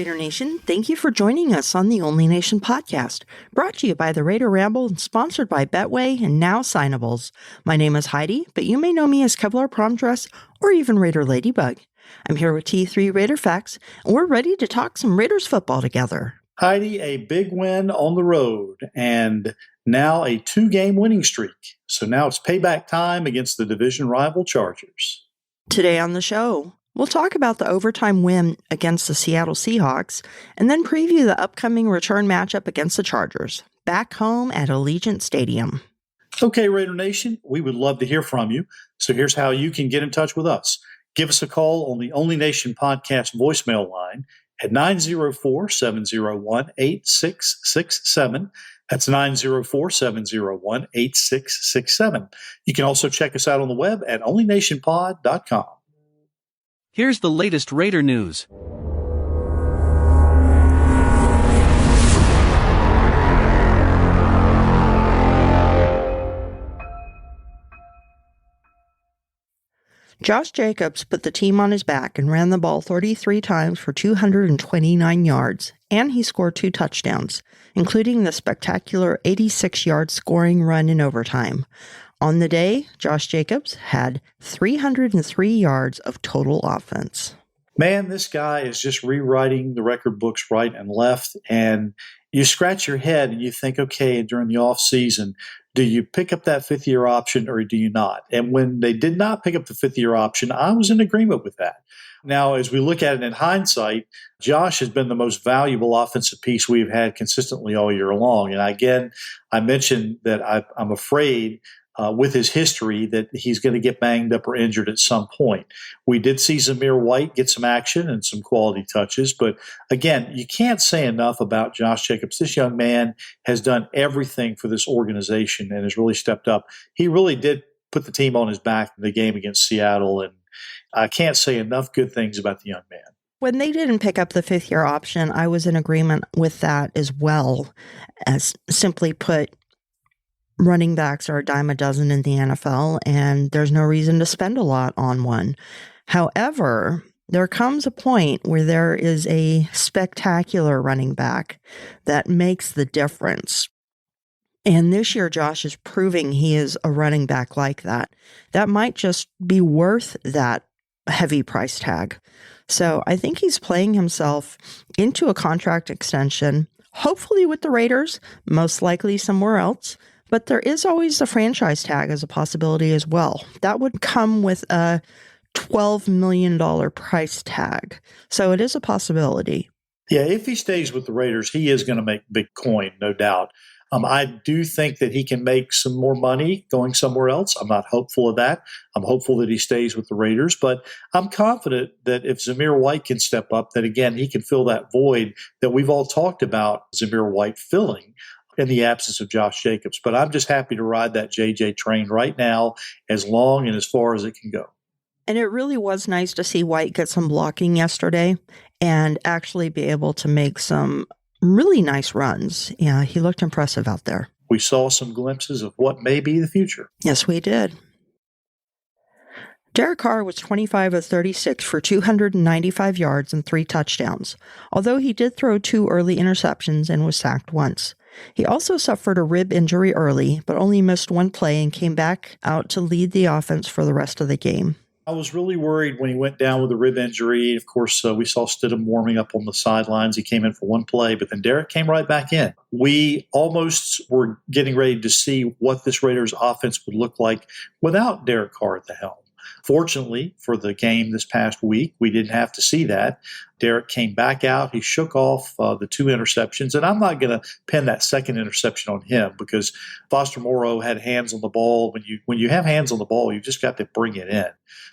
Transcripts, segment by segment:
Raider Nation. Thank you for joining us on the Only Nation podcast, brought to you by the Raider Ramble and sponsored by Betway and Now Signables. My name is Heidi, but you may know me as Kevlar Prom Dress or even Raider Ladybug. I'm here with T3 Raider Facts, and we're ready to talk some Raiders football together. Heidi, a big win on the road and now a 2-game winning streak. So now it's payback time against the division rival Chargers. Today on the show, we'll talk about the overtime win against the Seattle Seahawks and then preview the upcoming return matchup against the Chargers, back home at Allegiant Stadium. Okay, Raider Nation, we would love to hear from you. So here's how you can get in touch with us. Give us a call on the Only Nation podcast voicemail line at 904-701-8667. That's 904-701-8667. You can also check us out on the web at onlynationpod.com. Here's the latest Raider news. Josh Jacobs put the team on his back and ran the ball 33 times for 229 yards, and he scored 2 touchdowns, including the spectacular 86-yard scoring run in overtime. On the day, Josh Jacobs had 303 yards of total offense. Man, this guy is just rewriting the record books right and left, and you scratch your head and you think, okay, during the offseason, do you pick up that fifth-year option or do you not? And when they did not pick up the fifth-year option, I was in agreement with that. Now, as we look at it in hindsight, Josh has been the most valuable offensive piece we've had consistently all year long. And again, I mentioned that I'm afraid with his history that he's going to get banged up or injured at some point. We did see Zamir White get some action and some quality touches, but again, you can't say enough about Josh Jacobs. This young man has done everything for this organization and has really stepped up. He really did put the team on his back in the game against Seattle, and I can't say enough good things about the young man. When they didn't pick up the fifth-year option, I was in agreement with that as well. As simply put, running backs are a dime a dozen in the NFL, and there's no reason to spend a lot on one. However, there comes a point where there is a spectacular running back that makes the difference. And this year, Josh is proving he is a running back like that. That might just be worth that heavy price tag. So I think he's playing himself into a contract extension, hopefully with the Raiders, most likely somewhere else. But there is always the franchise tag as a possibility as well. That would come with a $12 million price tag. So it is a possibility. Yeah, if he stays with the Raiders, he is going to make big coin, no doubt. I do think that he can make some more money going somewhere else. I'm not hopeful of that. I'm hopeful that he stays with the Raiders, but I'm confident that if Zamir White can step up, that again, he can fill that void that we've all talked about Zamir White filling in the absence of Josh Jacobs. But I'm just happy to ride that JJ train right now as long and as far as it can go. And it really was nice to see White get some blocking yesterday and actually be able to make some really nice runs. Yeah, he looked impressive out there. We saw some glimpses of what may be the future. Yes, we did. Derek Carr was 25 of 36 for 295 yards and 3 touchdowns, although he did throw 2 early interceptions and was sacked once. He also suffered a rib injury early, but only missed 1 play and came back out to lead the offense for the rest of the game. I was really worried when he went down with a rib injury. Of course, we saw Stidham warming up on the sidelines. He came in for 1 play, but then Derek came right back in. We almost were getting ready to see what this Raiders offense would look like without Derek Carr at the helm. Fortunately, for the game this past week, we didn't have to see that. Derek came back out. He shook off the 2 interceptions. And I'm not going to pin that second interception on him because Foster Moreau had hands on the ball. When you have hands on the ball, you just got to bring it in.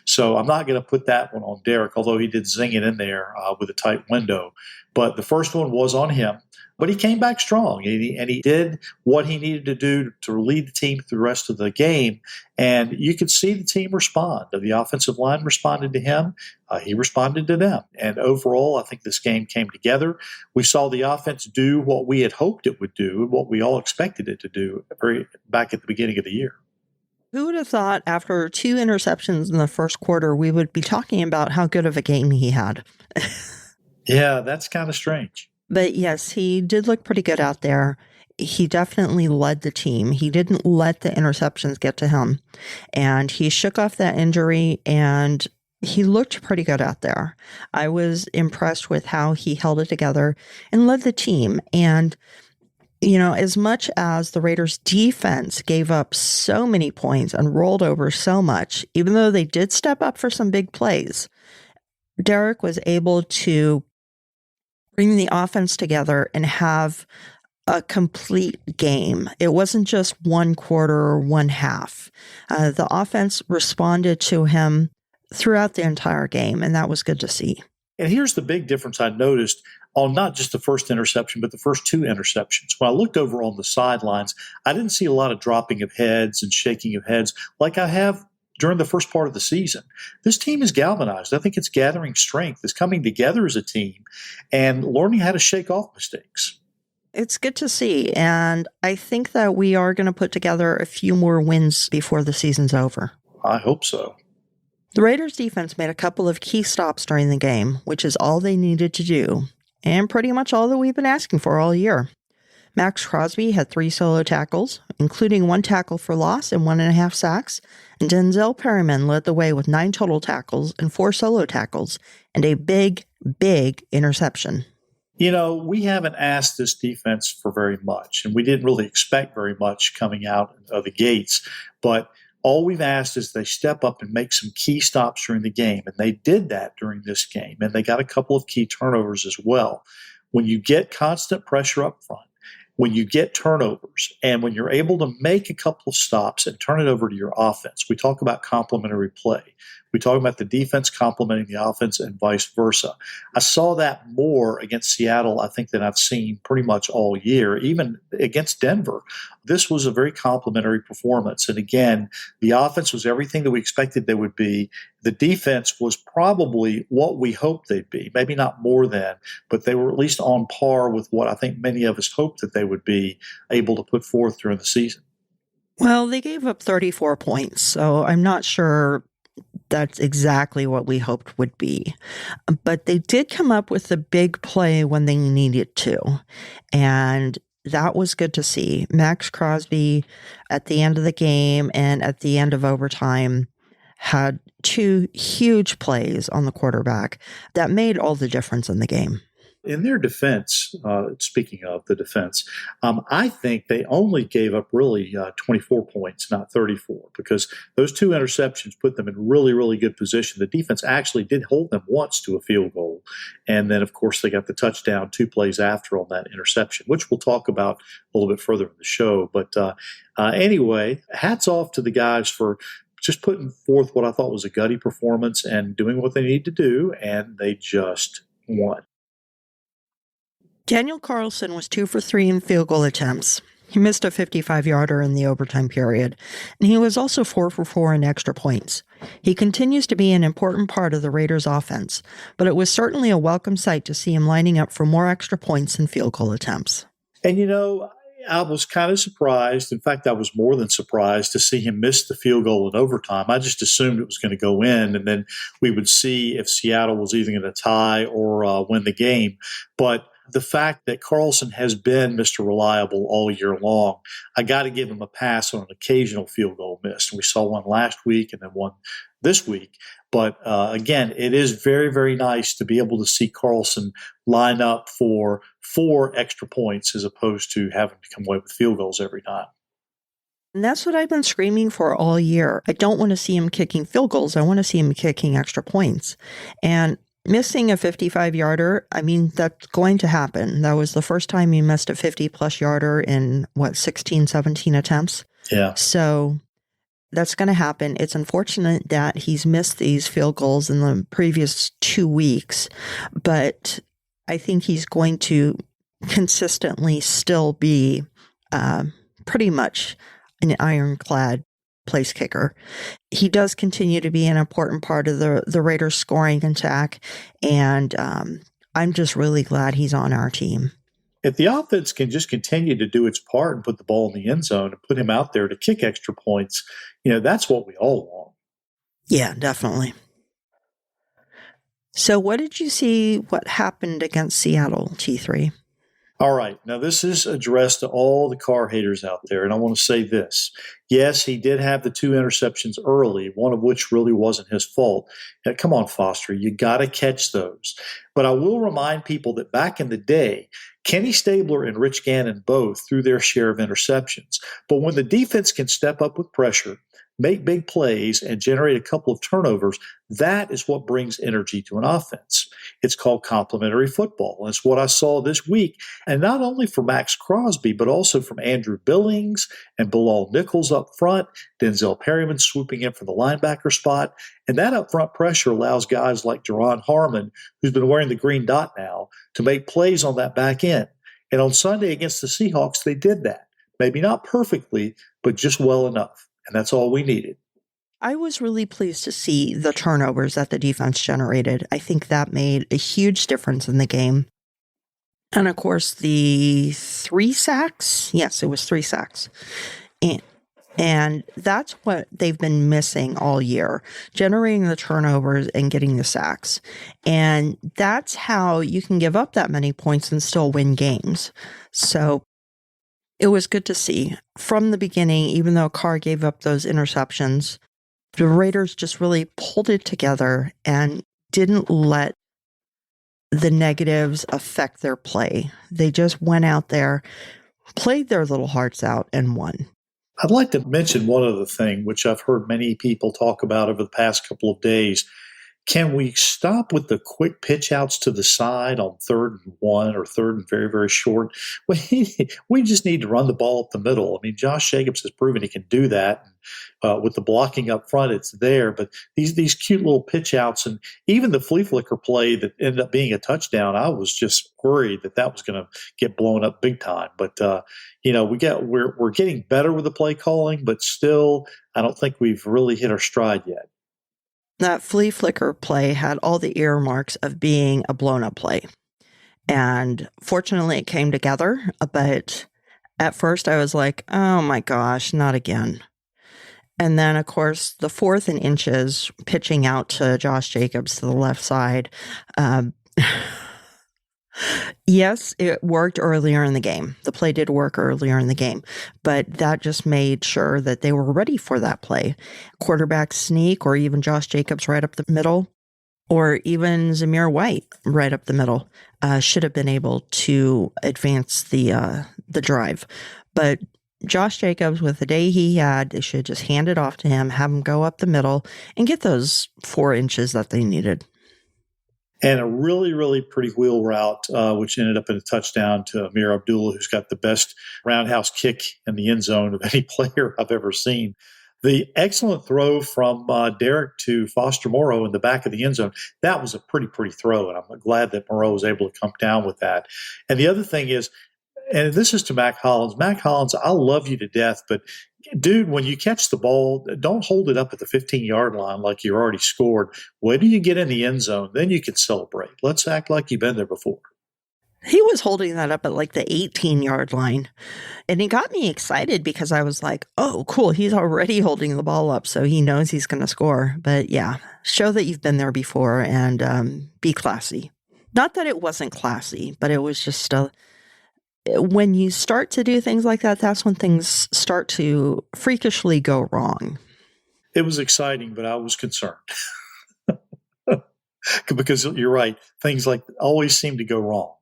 So I'm not going to put that one on Derek, although he did zing it in there with a tight window. But the first one was on him. But he came back strong, and he did what he needed to do to lead the team through the rest of the game. And you could see the team respond. The offensive line responded to him. He responded to them. And overall, I think this game came together. We saw the offense do what we had hoped it would do, what we all expected it to do back at the beginning of the year. Who would have thought after 2 interceptions in the first quarter, we would be talking about how good of a game he had? Yeah, that's kind of strange. But yes, he did look pretty good out there. He definitely led the team. He didn't let the interceptions get to him. And he shook off that injury and he looked pretty good out there. I was impressed with how he held it together and led the team. And, as much as the Raiders defense gave up so many points and rolled over so much, even though they did step up for some big plays, Derek was able to bring the offense together and have a complete game. It wasn't just one quarter or one half. The offense responded to him throughout the entire game, and that was good to see. And here's the big difference I noticed on not just the first interception, but the first two interceptions. When I looked over on the sidelines, I didn't see a lot of dropping of heads and shaking of heads like I have during the first part of the season. This team is galvanized. I think it's gathering strength. It's coming together as a team and learning how to shake off mistakes. It's good to see, and I think that we are going to put together a few more wins before the season's over. I hope so. The Raiders' defense made a couple of key stops during the game, which is all they needed to do, and pretty much all that we've been asking for all year. Max Crosby had 3 solo tackles, including 1 tackle for loss and 1.5 sacks, and Denzel Perryman led the way with 9 total tackles and 4 solo tackles, and a big, big interception. We haven't asked this defense for very much, and we didn't really expect very much coming out of the gates. But all we've asked is they step up and make some key stops during the game, and they did that during this game, and they got a couple of key turnovers as well. When you get constant pressure up front, when you get turnovers, and when you're able to make a couple of stops and turn it over to your offense, we talk about complementary play. We talk about the defense complementing the offense and vice versa. I saw that more against Seattle, I think, than I've seen pretty much all year, even against Denver. This was a very complimentary performance. And again, the offense was everything that we expected they would be. The defense was probably what we hoped they'd be, maybe not more than, but they were at least on par with what I think many of us hoped that they would be able to put forth during the season. Well, they gave up 34 points, so I'm not sure that's exactly what we hoped would be. But they did come up with a big play when they needed to. And that was good to see. Max Crosby at the end of the game and at the end of overtime had 2 huge plays on the quarterback that made all the difference in the game. In their defense, speaking of the defense, I think they only gave up really 24 points, not 34, because those 2 interceptions put them in really, really good position. The defense actually did hold them once to a field goal. And then, of course, they got the touchdown 2 plays after on that interception, which we'll talk about a little bit further in the show. But anyway, hats off to the guys for just putting forth what I thought was a gutty performance and doing what they need to do, and they just won. Daniel Carlson was 2 for 3 in field goal attempts. He missed a 55-yarder in the overtime period, and he was also 4 for 4 in extra points. He continues to be an important part of the Raiders' offense, but it was certainly a welcome sight to see him lining up for more extra points and field goal attempts. And I was kind of surprised. In fact, I was more than surprised to see him miss the field goal in overtime. I just assumed it was going to go in, and then we would see if Seattle was either going to tie or win the game. But the fact that Carlson has been Mr. Reliable all year long, I got to give him a pass on an occasional field goal miss. We saw one last week and then one this week. But again, it is very, very nice to be able to see Carlson line up for 4 extra points as opposed to having to come away with field goals every time. And that's what I've been screaming for all year. I don't want to see him kicking field goals. I want to see him kicking extra points. And missing a 55-yarder, that's going to happen. That was the first time he missed a 50-plus yarder in, 16, 17 attempts? Yeah. So that's going to happen. It's unfortunate that he's missed these field goals in the previous 2 weeks, but I think he's going to consistently still be pretty much an ironclad place kicker. He does continue to be an important part of the Raiders' scoring attack, and I'm just really glad he's on our team. If the offense can just continue to do its part and put the ball in the end zone and put him out there to kick extra points, that's what we all want. Yeah, definitely. So, what did you see what happened against Seattle, T3? All right. Now, this is addressed to all the car haters out there. And I want to say this. Yes, he did have the 2 interceptions early, one of which really wasn't his fault. Now, come on, Foster. You got to catch those. But I will remind people that back in the day, Kenny Stabler and Rich Gannon both threw their share of interceptions. But when the defense can step up with pressure, make big plays, and generate a couple of turnovers, that is what brings energy to an offense. It's called complementary football. And it's what I saw this week. And not only from Max Crosby, but also from Andrew Billings and Bilal Nichols up front, Denzel Perryman swooping in for the linebacker spot. And that up front pressure allows guys like Jerron Harmon, who's been wearing the green dot now, to make plays on that back end. And on Sunday against the Seahawks, they did that. Maybe not perfectly, but just well enough. And that's all we needed. I was really pleased to see the turnovers that the defense generated. I think that made a huge difference in the game. And of course, the 3 sacks. Yes, it was 3 sacks. And that's what they've been missing all year, generating the turnovers and getting the sacks. And that's how you can give up that many points and still win games. So it was good to see. From the beginning, even though Carr gave up those interceptions, the Raiders just really pulled it together and didn't let the negatives affect their play. They just went out there, played their little hearts out, and won. I'd like to mention one other thing, which I've heard many people talk about over the past couple of days. Can we stop with the quick pitch outs to the side on 3rd and 1 or 3rd and very, very short? We just need to run the ball up the middle. I mean, Josh Jacobs has proven he can do that. With the blocking up front, it's there. But these cute little pitch outs and even the flea flicker play that ended up being a touchdown, I was just worried that was going to get blown up big time. But we're getting better with the play calling, but still, I don't think we've really hit our stride yet. That flea flicker play had all the earmarks of being a blown up play. And fortunately, it came together. But at first, I was like, oh my gosh, not again. And then, of course, the 4th and inches pitching out to Josh Jacobs to the left side. Yes, it worked earlier in the game. The play did work earlier in the game, but that just made sure that they were ready for that play. Quarterback sneak, or even Josh Jacobs right up the middle, or even Zamir White right up the middle, should have been able to advance the drive. But Josh Jacobs, with the day he had, they should just hand it off to him, have him go up the middle, and get those 4 inches that they needed. And a really, really pretty wheel route, which ended up in a touchdown to Amir Abdullah, who's got the best roundhouse kick in the end zone of any player I've ever seen. The excellent throw from Derek to Foster Moreau in the back of the end zone, that was a pretty throw, and I'm glad that Moreau was able to come down with that. And the other thing is, and this is to Mac Hollins. Mac Hollins, I love you to death, but dude, when you catch the ball, don't hold it up at the 15-yard line like you already scored. Wait till you get in the end zone, then you can celebrate. Let's act like you've been there before. He was holding that up at like the 18-yard line. And it got me excited because I was like, oh, cool. He's already holding the ball up, so he knows he's going to score. But yeah, show that you've been there before and be classy. Not that it wasn't classy, but it was just when you start to do things like that, that's when things start to freakishly go wrong. It was exciting, but I was concerned. Because you're right. Things like always seem to go wrong.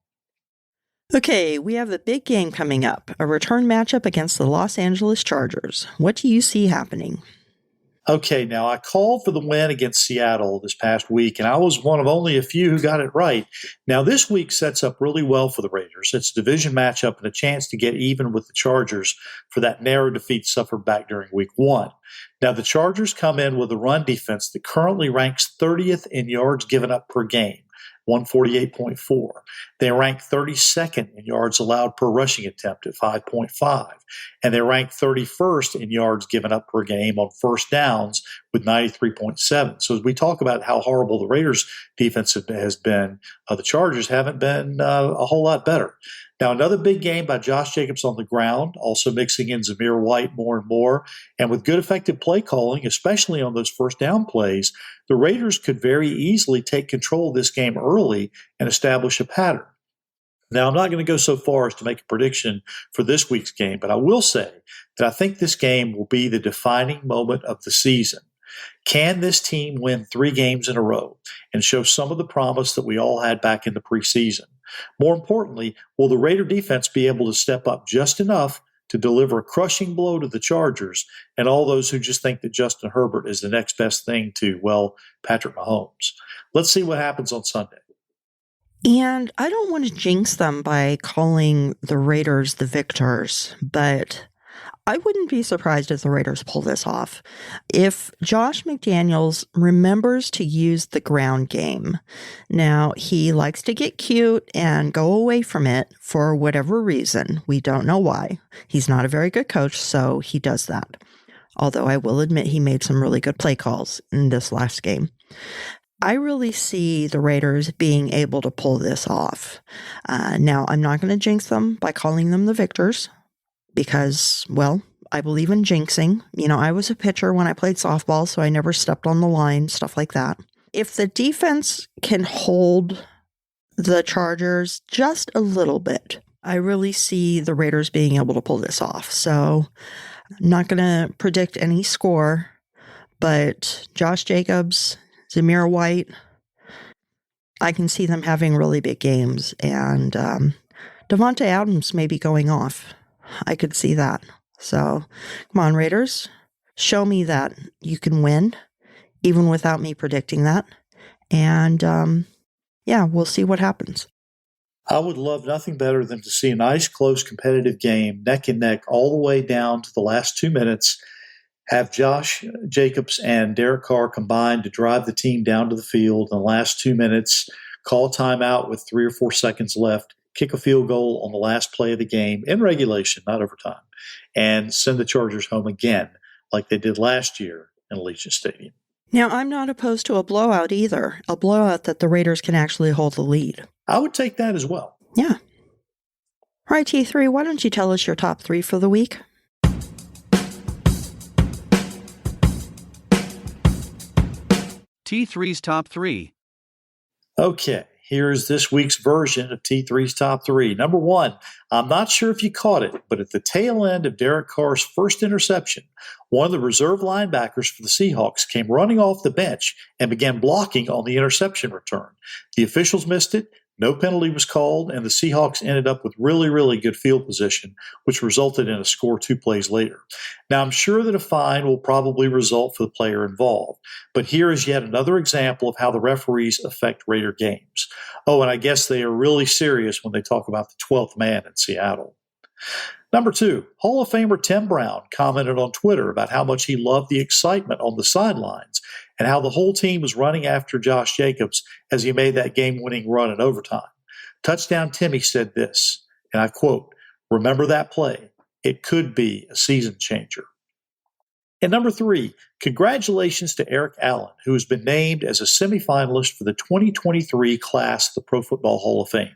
Okay, we have a big game coming up, a return matchup against the Los Angeles Chargers. What do you see happening? Okay, now I called for the win against Seattle this past week, and I was one of only a few who got it right. Now, this week sets up really well for the Raiders. It's a division matchup and a chance to get even with the Chargers for that narrow defeat suffered back during week 1. Now, the Chargers come in with a run defense that currently ranks 30th in yards given up per game. 148.4. They rank 32nd in yards allowed per rushing attempt at 5.5. And they rank 31st in yards given up per game on first downs with 93.7. So as we talk about how horrible the Raiders defense has been, the Chargers haven't been a whole lot better. Now, another big game by Josh Jacobs on the ground, also mixing in Zamir White more and more. And with good effective play calling, especially on those first down plays, the Raiders could very easily take control of this game early and establish a pattern. Now, I'm not going to go so far as to make a prediction for this week's game, but I will say that I think this game will be the defining moment of the season. Can this team win 3 games in a row and show some of the promise that we all had back in the preseason? More importantly, will the Raider defense be able to step up just enough to deliver a crushing blow to the Chargers and all those who just think that Justin Herbert is the next best thing to, well, Patrick Mahomes? Let's see what happens on Sunday. And I don't want to jinx them by calling the Raiders the victors, but I wouldn't be surprised if the Raiders pull this off. If Josh McDaniels remembers to use the ground game. Now, he likes to get cute and go away from it for whatever reason. We don't know why. He's not a very good coach, so he does that. Although I will admit he made some really good play calls in this last game. I really see the Raiders being able to pull this off. Now, I'm not going to jinx them by calling them the victors because, well, I believe in jinxing. You know, I was a pitcher when I played softball, so I never stepped on the line, stuff like that. If the defense can hold the Chargers just a little bit, I really see the Raiders being able to pull this off. So I'm not going to predict any score, but Josh Jacobs, Zamir White, I can see them having really big games. And Devontae Adams may be going off. I could see that. So come on, Raiders. Show me that you can win, even without me predicting that. And yeah, we'll see what happens. I would love nothing better than to see a nice, close, competitive game, neck and neck, all the way down to the last 2 minutes. Have Josh Jacobs and Derek Carr combine to drive the team down to the field in the last 2 minutes, call a timeout with 3 or 4 seconds left, kick a field goal on the last play of the game in regulation, not overtime, and send the Chargers home again like they did last year in Allegiant Stadium. Now, I'm not opposed to a blowout either, a blowout that the Raiders can actually hold the lead. I would take that as well. Yeah. All right, T3, why don't you tell us your top 3 for the week? T3's top 3. Okay, here's this week's version of T3's top 3. Number 1, I'm not sure if you caught it, but at the tail end of Derek Carr's first interception, one of the reserve linebackers for the Seahawks came running off the bench and began blocking on the interception return. The officials missed it. No penalty was called, and the Seahawks ended up with really, really good field position, which resulted in a score 2 plays later. Now, I'm sure that a fine will probably result for the player involved, but here is yet another example of how the referees affect Raider games. Oh, and I guess they are really serious when they talk about the 12th man in Seattle. Number 2, Hall of Famer Tim Brown commented on Twitter about how much he loved the excitement on the sidelines and how the whole team was running after Josh Jacobs as he made that game-winning run in overtime. Touchdown Timmy said this, and I quote, "Remember that play. It could be a season changer." And number 3, congratulations to Eric Allen, who has been named as a semifinalist for the 2023 class of the Pro Football Hall of Fame.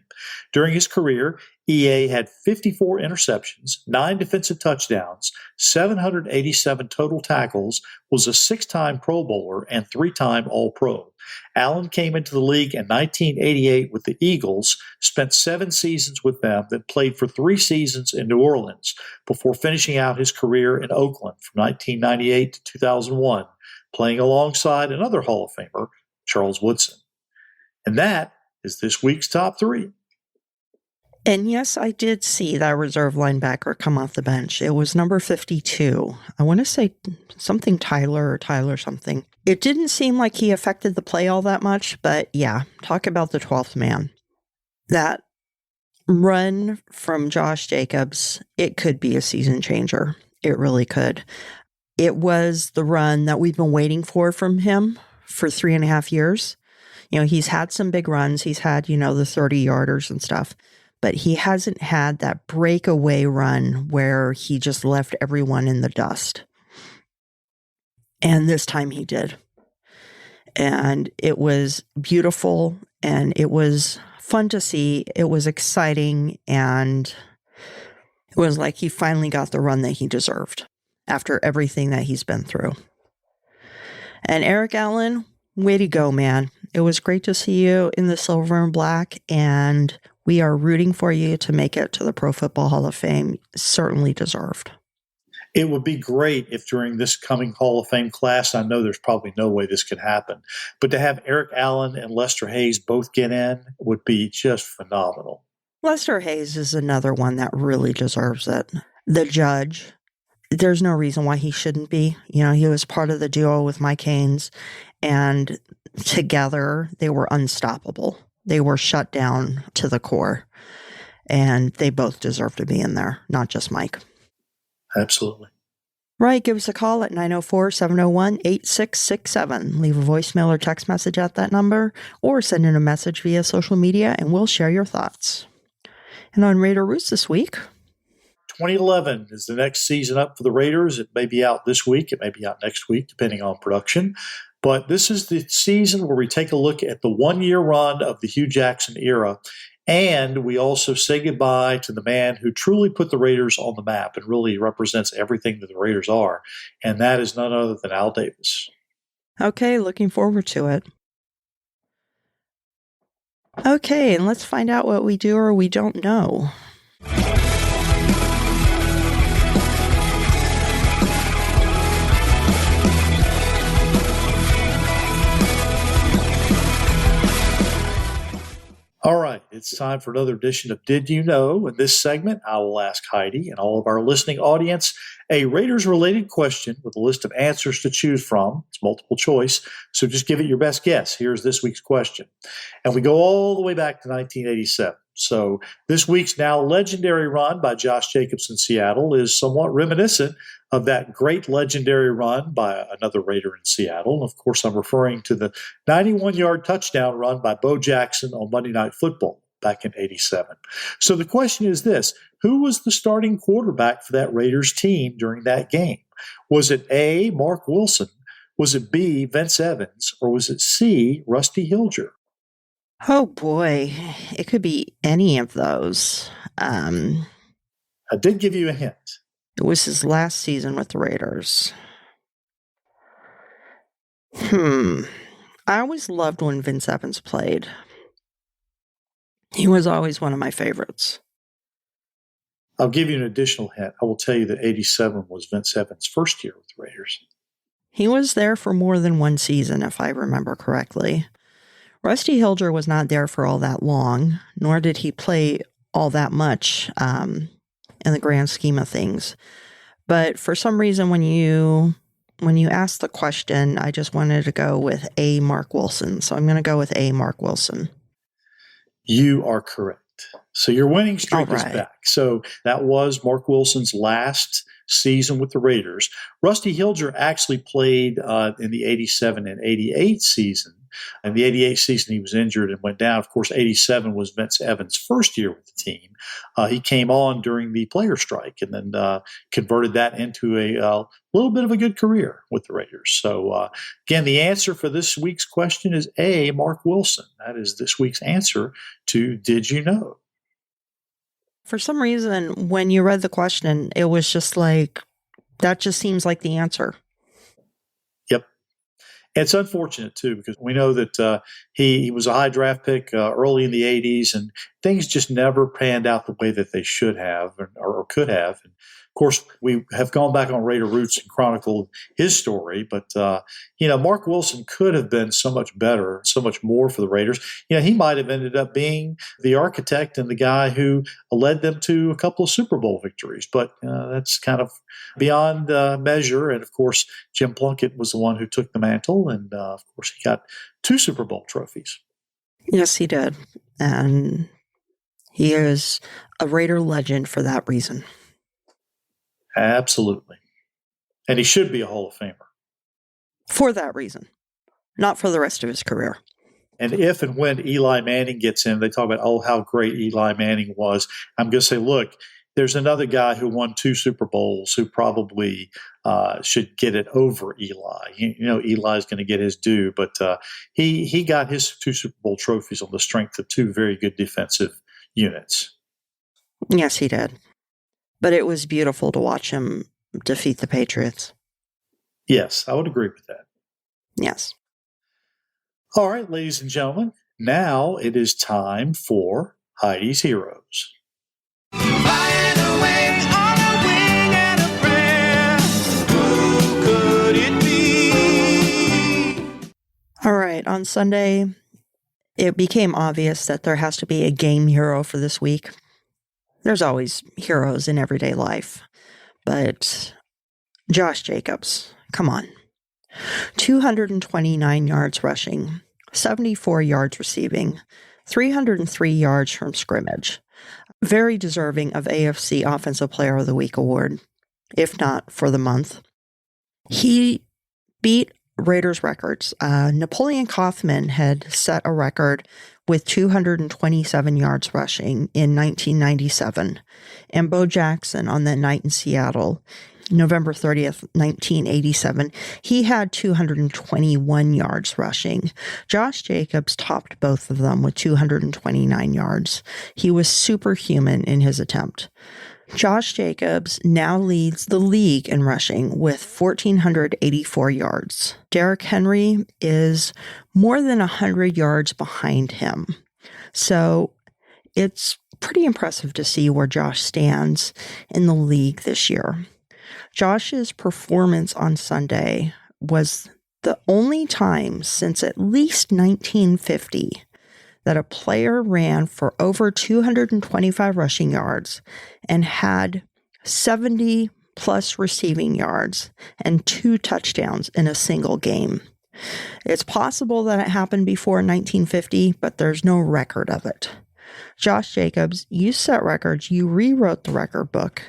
During his career, EA had 54 interceptions, 9 defensive touchdowns, 787 total tackles, was a 6-time Pro Bowler, and 3-time All-Pro. Allen came into the league in 1988 with the Eagles, spent 7 seasons with them, then played for 3 seasons in New Orleans before finishing out his career in Oakland from 1998 to 2001, playing alongside another Hall of Famer, Charles Woodson. And that is this week's top 3. And yes, I did see that reserve linebacker come off the bench. It was number 52. I want to say something Tyler something. It didn't seem like he affected the play all that much, but yeah, talk about the 12th man. That run from Josh Jacobs, it could be a season changer. It really could. It was the run that we've been waiting for from him for 3.5 years. You know, he's had some big runs. He's had, the 30-yarders and stuff. But he hasn't had that breakaway run where he just left everyone in the dust. And this time he did. And it was beautiful and it was fun to see. It was exciting, and it was like he finally got the run that he deserved after everything that he's been through. And Eric Allen, way to go, man. It was great to see you in the silver and black, and we are rooting for you to make it to the Pro Football Hall of Fame. Certainly deserved. It would be great if during this coming Hall of Fame class, I know there's probably no way this could happen, but to have Eric Allen and Lester Hayes both get in would be just phenomenal. Lester Hayes is another one that really deserves it. The judge, there's no reason why he shouldn't be. He was part of the duo with Mike Haynes, and together they were unstoppable. They were shut down to the core, and they both deserve to be in there, not just Mike. Absolutely. Right, give us a call at 904-701-8667. Leave a voicemail or text message at that number, or send in a message via social media, and we'll share your thoughts. And on Raider Roots this week, 2011 is the next season up for the Raiders. It may be out this week. It may be out next week, depending on production. But this is the season where we take a look at the one-year run of the Hugh Jackson era. And we also say goodbye to the man who truly put the Raiders on the map and really represents everything that the Raiders are. And that is none other than Al Davis. Okay, looking forward to it. Okay, and let's find out what we do or we don't know. All right, it's time for another edition of Did You Know? In this segment, I will ask Heidi and all of our listening audience a Raiders-related question with a list of answers to choose from. It's multiple choice, so just give it your best guess. Here's this week's question. And we go all the way back to 1987. So this week's now legendary run by Josh Jacobs in Seattle is somewhat reminiscent of that great legendary run by another Raider in Seattle. And of course, I'm referring to the 91-yard touchdown run by Bo Jackson on Monday Night Football back in 87. So the question is this: who was the starting quarterback for that Raiders team during that game? Was it A, Mark Wilson? Was it B, Vince Evans? Or was it C, Rusty Hilger? Oh boy, it could be any of those. I did give you a hint. It was his last season with the Raiders. I always loved when Vince Evans played. He was always one of my favorites. I'll give you an additional hint. I will tell you that 87 was Vince Evans' first year with the Raiders. He was there for more than one season, if I remember correctly. Rusty Hilger was not there for all that long, nor did he play all that much in the grand scheme of things. But for some reason, when you asked the question, I just wanted to go with A, Mark Wilson. So I'm going to go with A, Mark Wilson. You are correct. So your winning streak is right back. So that was Mark Wilson's last season with the Raiders. Rusty Hilger actually played in the 87 and 88 season. In the 88 season, he was injured and went down. Of course, 87 was Vince Evans' first year with the team. He came on during the player strike and then converted that into a little bit of a good career with the Raiders. So, again, the answer for this week's question is A, Mark Wilson. That is this week's answer to Did You Know? For some reason, when you read the question, it was just like, that just seems like the answer. Yep. It's unfortunate, too, because we know that he was a high draft pick early in the 80s, and things just never panned out the way that they should have or could have. And of course, we have gone back on Raider Roots and chronicled his story, but, Mark Wilson could have been so much better, so much more for the Raiders. He might have ended up being the architect and the guy who led them to a couple of Super Bowl victories, but that's kind of beyond measure. And of course, Jim Plunkett was the one who took the mantle, and of course, he got 2 Super Bowl trophies. Yes, he did. And he is a Raider legend for that reason. Absolutely. And he should be a Hall of Famer. For that reason, not for the rest of his career. And if and when Eli Manning gets in, they talk about, how great Eli Manning was. I'm going to say, look, there's another guy who won 2 Super Bowls who probably should get it over Eli. Eli's going to get his due, but he got his 2 Super Bowl trophies on the strength of 2 very good defensive units. Yes, he did. But it was beautiful to watch him defeat the Patriots. Yes, I would agree with that. Yes. All right, ladies and gentlemen, now it is time for Heidi's Heroes. Flying away on a wing and a prayer. Who could it be? All right, on Sunday, it became obvious that there has to be a game hero for this week. There's always heroes in everyday life, but Josh Jacobs, come on. 229 yards rushing, 74 yards receiving, 303 yards from scrimmage. Very deserving of AFC Offensive Player of the Week award, if not for the month. He beat Raiders records. Napoleon Kaufman had set a record with 227 yards rushing in 1997. And Bo Jackson on that night in Seattle, November 30th, 1987, he had 221 yards rushing. Josh Jacobs topped both of them with 229 yards. He was superhuman in his attempt. Josh Jacobs now leads the league in rushing with 1,484 yards. Derrick Henry is more than 100 yards behind him. So it's pretty impressive to see where Josh stands in the league this year. Josh's performance on Sunday was the only time since at least 1950 that a player ran for over 225 rushing yards and had 70 plus receiving yards and 2 touchdowns in a single game. It's possible that it happened before 1950, but there's no record of it. Josh Jacobs, you set records, you rewrote the record book.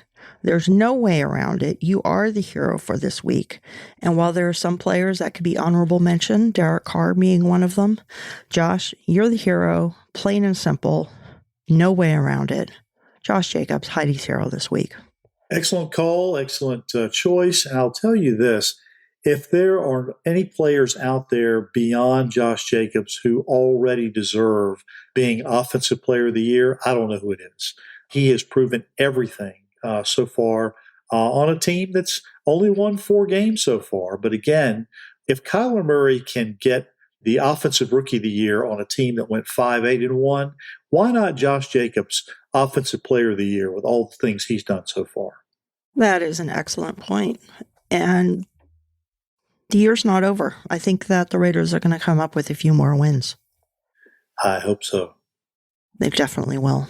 There's no way around it. You are the hero for this week. And while there are some players that could be honorable mention, Derek Carr being one of them, Josh, you're the hero, plain and simple. No way around it. Josh Jacobs, Heidi's hero this week. Excellent call, excellent choice. And I'll tell you this, if there are any players out there beyond Josh Jacobs who already deserve being Offensive Player of the Year, I don't know who it is. He has proven everything so far on a team that's only won 4 games so far. But again, if Kyler Murray can get the Offensive Rookie of the Year on a team that went 5-8-1, why not Josh Jacobs, Offensive Player of the Year, with all the things he's done so far? That is an excellent point. And the year's not over. I think that the Raiders are going to come up with a few more wins. I hope so. They definitely will.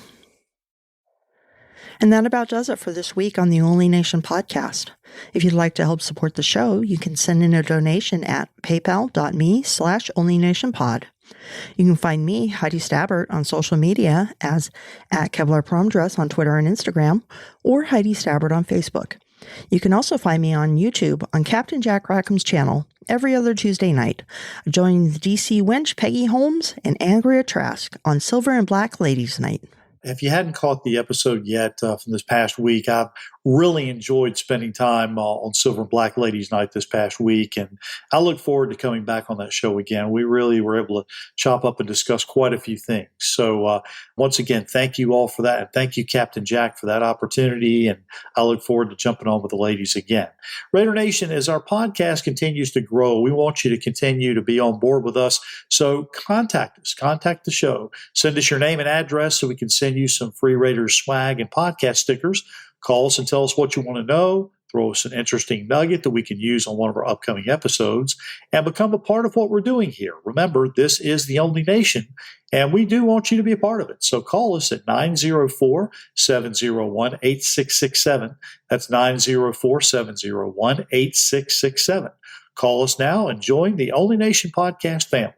And that about does it for this week on the Only Nation podcast. If you'd like to help support the show, you can send in a donation at paypal.me/onlynationpod. You can find me, Heidi Stabbert, on social media as at Kevlar Prom Dress on Twitter and Instagram, or Heidi Stabbert on Facebook. You can also find me on YouTube on Captain Jack Rackham's channel every other Tuesday night, joining the DC Wench Peggy Holmes and Andrea Trask on Silver and Black Ladies Night. If you hadn't caught the episode yet from this past week, I've really enjoyed spending time on Silver and Black Ladies Night this past week, and I look forward to coming back on that show again. We really were able to chop up and discuss quite a few things. So once again, thank you all for that, and thank you, Captain Jack, for that opportunity, and I look forward to jumping on with the ladies again. Raider Nation, as our podcast continues to grow, we want you to continue to be on board with us, so contact us, contact the show, send us your name and address so we can send you some free Raiders swag and podcast stickers. Call us and tell us what you want to know. Throw us an interesting nugget that we can use on one of our upcoming episodes and become a part of what we're doing here. Remember, this is the Only Nation, and we do want you to be a part of it. So call us at 904-701-8667. That's 904-701-8667. Call us now and join the Only Nation podcast family.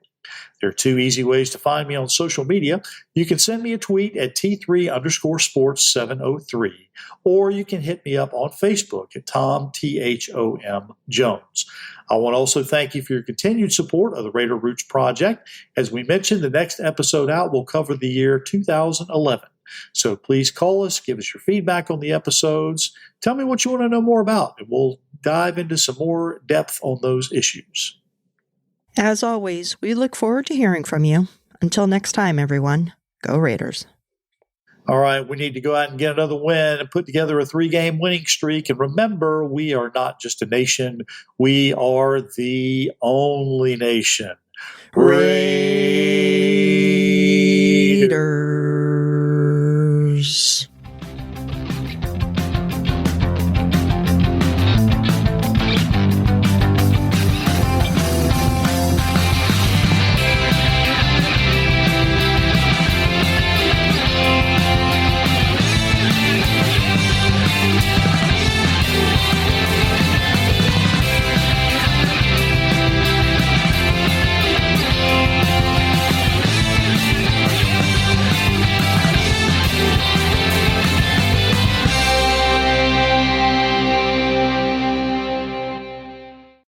There are 2 easy ways to find me on social media. You can send me a tweet at T3_sports703, or you can hit me up on Facebook at Tom, Thom Jones. I want to also thank you for your continued support of the Raider Roots Project. As we mentioned, the next episode out will cover the year 2011. So please call us, give us your feedback on the episodes. Tell me what you want to know more about, and we'll dive into some more depth on those issues. As always, we look forward to hearing from you. Until next time, everyone, go Raiders. All right, we need to go out and get another win and put together a 3-game winning streak. And remember, we are not just a nation, we are the only nation. Raiders.